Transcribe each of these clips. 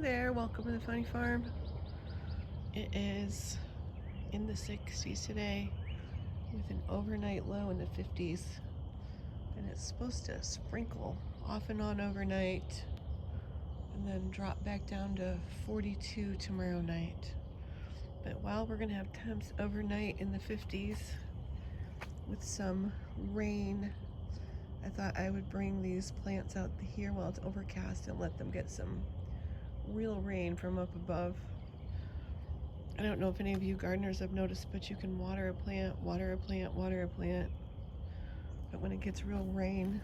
there, welcome to the funny farm. It is in the 60s today with an overnight low in the 50s, and it's supposed to sprinkle off and on overnight and then drop back down to 42 tomorrow night. But while we're gonna have temps overnight in the 50s with some rain, I thought I would bring these plants out here while it's overcast and let them get some real rain from up above. I don't know if any of you gardeners have noticed, but you can water a plant, water a plant, water a plant. But when it gets real rain,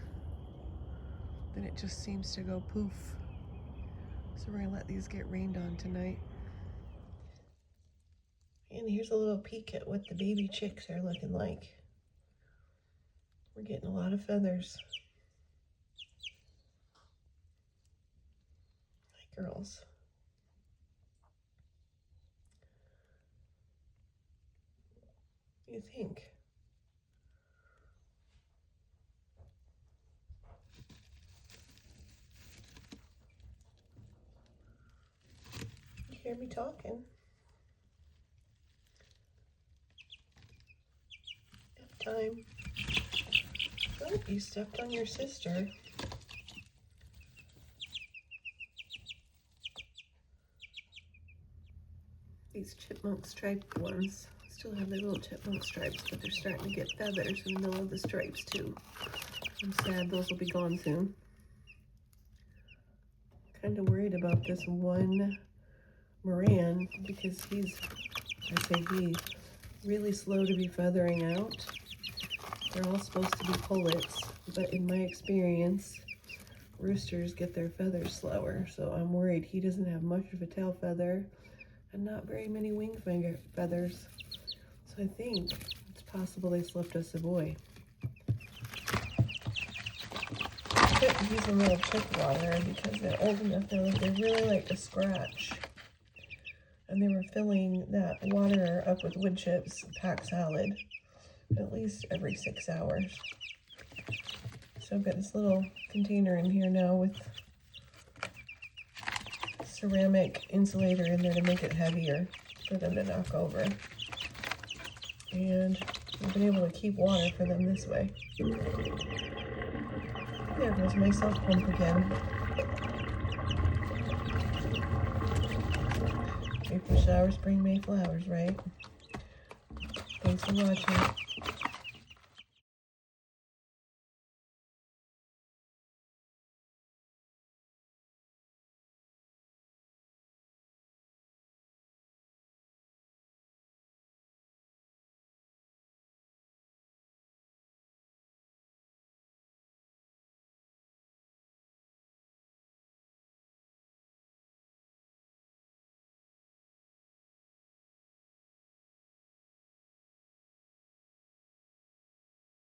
then it just seems to go poof. So we're gonna let these get rained on tonight. And here's a little peek at what the baby chicks are looking like. We're getting a lot of feathers. Hi, girls. What do you think? You hear me talking? Nap time. Oh, you stepped on your sister. These chipmunk striped ones still have their little chipmunk stripes, but they're starting to get feathers in the middle of the stripes too. I'm sad those will be gone soon. Kind of worried about this one Moran because he's really slow to be feathering out. They're all supposed to be pullets, but in my experience, roosters get their feathers slower, so I'm worried he doesn't have much of a tail feather and not very many wing feathers. So I think it's possible they slipped us a boy. I couldn't use a little chick water because they're old enough now that they really like to scratch. And they were filling that water up with wood chips, packed salad, at least every 6 hours. So I've got this little container in here now with ceramic insulator in there to make it heavier for them to knock over. And I've been able to keep water for them this way. There goes my self pump again. April showers bring May flowers, right? Thanks for watching.